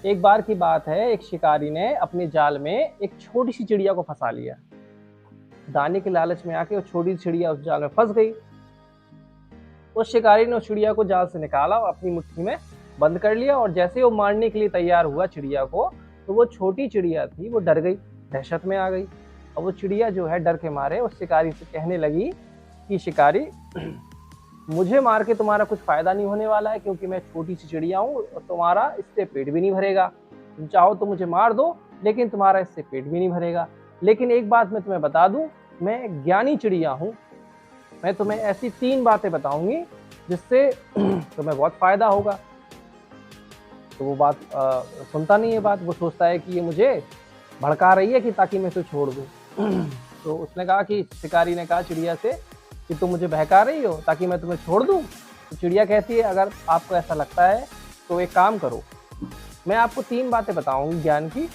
एक बार की बात है, एक शिकारी ने अपने जाल में एक छोटी सी चिड़िया को फंसा लिया। दाने के लालच में आके वो छोटी सी चिड़िया उस जाल में फंस गई। उस शिकारी ने उस चिड़िया को जाल से निकाला और अपनी मुट्ठी में बंद कर लिया, और जैसे वो मारने के लिए तैयार हुआ चिड़िया को, तो वो छोटी चिड़िया थी, वो डर गई, दहशत में आ गई। और वो चिड़िया जो है डर के मारे उस शिकारी से कहने लगी कि शिकारी, मुझे मार के तुम्हारा कुछ फायदा नहीं होने वाला है, क्योंकि मैं छोटी सी चिड़िया हूँ और तुम्हारा इससे पेट भी नहीं भरेगा। तुम चाहो तो मुझे मार दो, लेकिन तुम्हारा इससे पेट भी नहीं भरेगा। लेकिन एक बात मैं तुम्हें बता दूं, मैं ज्ञानी चिड़िया हूँ। मैं तुम्हें ऐसी 3 बातें बताऊंगी जिससे तुम्हें बहुत फायदा होगा। तो वो बात सुनता नहीं है बात, वो सोचता है कि ये मुझे भड़का रही है कि ताकि मैं इसे छोड़ दूं। तो उसने कहा कि शिकारी ने कहा चिड़िया से कि तुम मुझे बहका रही हो ताकि मैं तुम्हें छोड़ दूं। तो चिड़िया कहती है, अगर आपको ऐसा लगता है तो एक काम करो, मैं आपको 3 बातें बताऊंगी ज्ञान की।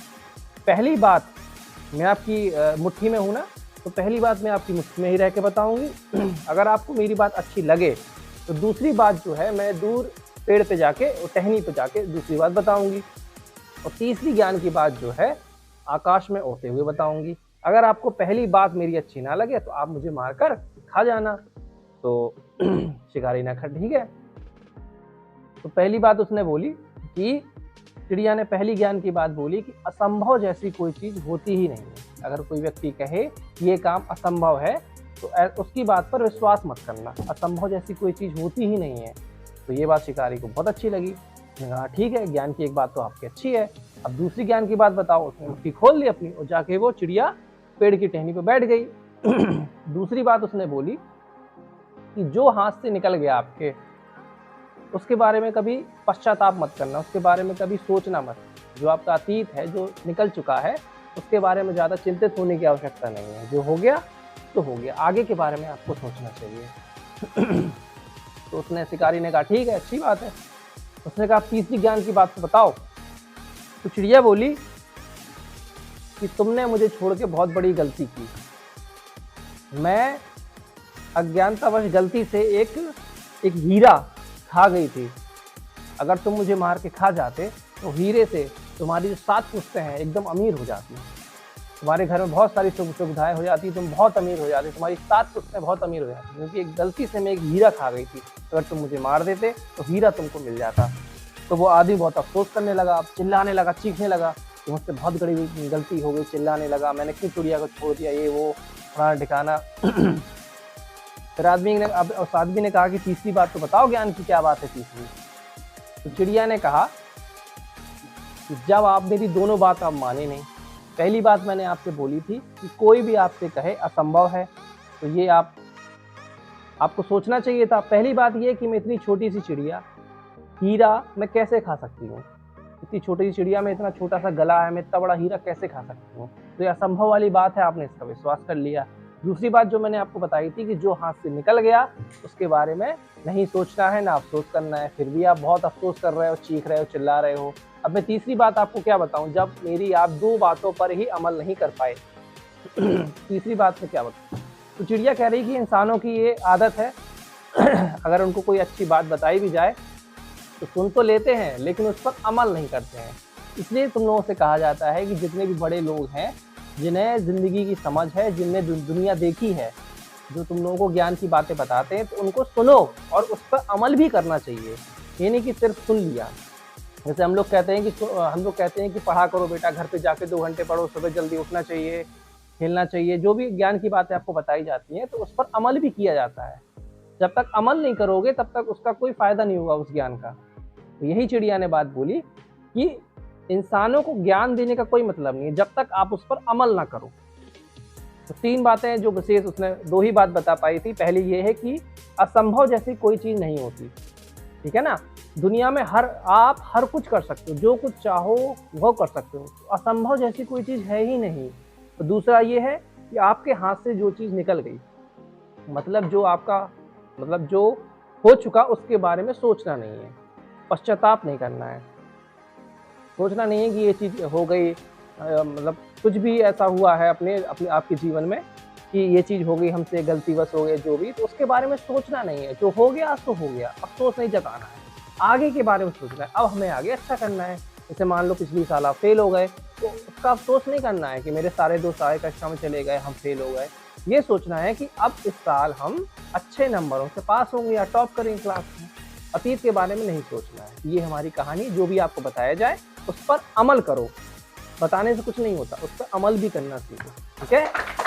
पहली बात, मैं आपकी मुट्ठी में हूं ना, तो पहली बात मैं आपकी मुट्ठी में ही रह के बताऊंगी। अगर आपको मेरी बात अच्छी लगे तो दूसरी बात जो है मैं दूर पेड़ पे जाके और टहनी पे जाके दूसरी बात बताऊंगी, और तीसरी ज्ञान की बात जो है आकाश में उड़ते हुए बताऊंगी। अगर आपको पहली बात मेरी अच्छी ना लगे तो आप मुझे मारकर खा जाना। तो शिकारी ने कहा ठीक है। तो पहली बात उसने बोली कि चिड़िया ने पहली ज्ञान की बात बोली कि असंभव जैसी कोई चीज होती ही नहीं है। अगर कोई व्यक्ति कहे कि ये काम असंभव है तो उसकी बात पर विश्वास मत करना, असंभव जैसी कोई चीज होती ही नहीं है। तो ये बात शिकारी को बहुत अच्छी लगी। उसने कहा ठीक है, ज्ञान की एक बात तो आपकी अच्छी है, अब दूसरी ज्ञान की बात बताओ। उसने मुट्ठी खोल ली अपनी और जाके वो चिड़िया पेड़ की टहनी पर बैठ गई। दूसरी बात उसने बोली कि जो हाथ से निकल गया आपके, उसके बारे में कभी पश्चाताप मत करना, उसके बारे में कभी सोचना मत। जो आपका अतीत है, जो निकल चुका है, उसके बारे में ज़्यादा चिंतित होने की आवश्यकता नहीं है। जो हो गया तो हो गया, आगे के बारे में आपको सोचना चाहिए। तो उसने शिकारी ने कहा ठीक है, अच्छी बात है। उसने कहा तीसरी ज्ञान की बात तो बताओ। तो चिड़िया बोली कि तुमने मुझे छोड़ के बहुत बड़ी गलती की। मैं अज्ञानतावश गलती से एक हीरा खा गई थी। अगर तुम मुझे मार के खा जाते तो हीरे से तुम्हारी जो 7 पुश्तें हैं एकदम अमीर हो जाती, तुम्हारे घर में बहुत सारी सुविधाएं हो जाती, तुम बहुत अमीर हो जाते, तुम्हारी 7 पुश्तें बहुत अमीर हो जाती, क्योंकि एक गलती से मैं एक हीरा खा गई थी। अगर तुम मुझे मार देते तो हीरा तुमको मिल जाता। तो वो आदमी बहुत अफसोस करने लगा, चिल्लाने लगा, चीखने लगा कि मुझसे बहुत बड़ी गलती हो गई, चिल्लाने लगा, मैंने क्यों चिड़िया को छोड़ दिया, ये वो फलाना ठिकाना। फिर उस आदमी ने कहा कि तीसरी बात तो बताओ, ज्ञान की क्या बात है तीसरी। तो चिड़िया ने कहा कि जब आप मेरी दोनों बात आप माने नहीं। पहली बात मैंने आपसे बोली थी कि कोई भी आपसे कहे असंभव है तो ये आपको सोचना चाहिए था। पहली बात ये कि मैं इतनी छोटी सी चिड़िया, हीरा मैं कैसे खा सकती हूँ, इतनी छोटी सी चिड़िया में इतना छोटा सा गला है, मैं इतना बड़ा हीरा कैसे खा सकती हूँ। तो ये असंभव वाली बात है, आपने इसका विश्वास कर लिया। दूसरी बात जो मैंने आपको बताई थी कि जो हाथ से निकल गया उसके बारे में नहीं सोचना है, ना अफसोस करना है, फिर भी आप बहुत अफसोस कर रहे हो, चीख रहे हो, चिल्ला रहे हो। अब मैं तीसरी बात आपको क्या बताऊं, जब मेरी आप 2 बातों पर ही अमल नहीं कर पाए। तीसरी बात में क्या बताऊं। तो चिड़िया कह रही कि इंसानों की ये आदत है, अगर उनको कोई अच्छी बात बताई भी जाए तो सुन तो लेते हैं लेकिन उस पर अमल नहीं करते हैं। इसलिए तुम लोगों से कहा जाता है कि जितने भी बड़े लोग हैं, जिन्हें ज़िंदगी की समझ है, जिनने दुनिया देखी है, जो तुम लोगों को ज्ञान की बातें बताते हैं, तो उनको सुनो और उस पर अमल भी करना चाहिए। ये नहीं कि सिर्फ सुन लिया। जैसे हम लोग कहते हैं कि पढ़ा करो बेटा, घर पे जाके 2 घंटे पढ़ो, सुबह जल्दी उठना चाहिए, खेलना चाहिए, जो भी ज्ञान की बातें आपको बताई जाती हैं तो उस पर अमल भी किया जाता है। जब तक अमल नहीं करोगे तब तक उसका कोई फायदा नहीं होगा उस ज्ञान का। तो यही चिड़िया ने बात बोली कि इंसानों को ज्ञान देने का कोई मतलब नहीं है जब तक आप उस पर अमल ना करो। तो 3 बातें जो विशेष, उसने 2 ही बात बता पाई थी। पहली ये है कि असंभव जैसी कोई चीज नहीं होती, ठीक है ना। दुनिया में आप हर कुछ कर सकते हो, जो कुछ चाहो वो कर सकते हो, तो असंभव जैसी कोई चीज है ही नहीं। तो दूसरा ये है कि आपके हाथ से जो चीज निकल गई, मतलब जो हो चुका उसके बारे में सोचना नहीं है, पश्चाताप नहीं करना है। सोचना नहीं है कि ये चीज़ हो गई, मतलब कुछ भी ऐसा हुआ है अपने आपके जीवन में कि ये चीज़ हो गई, हमसे गलतीवश हो गई, जो भी, तो उसके बारे में सोचना नहीं है। जो हो गया तो हो गया, अफसोस नहीं जताना है, आगे के बारे में सोचना है। अब हमें आगे अच्छा करना है, जैसे मान लो पिछली साल आप फेल हो गए, तो उसका अफसोस नहीं करना है कि मेरे सारे दोस्त सारे कक्षा में चले गए, हम फेल हो गए। ये सोचना है कि अब इस साल हम अच्छे नंबरों से पास होंगे या टॉप करेंगे क्लास में। अतीत के बारे में नहीं सोचना है। ये हमारी कहानी, जो भी आपको बताया जाए उस पर अमल करो। बताने से कुछ नहीं होता, उस पर अमल भी करना सीखो। ठीक है।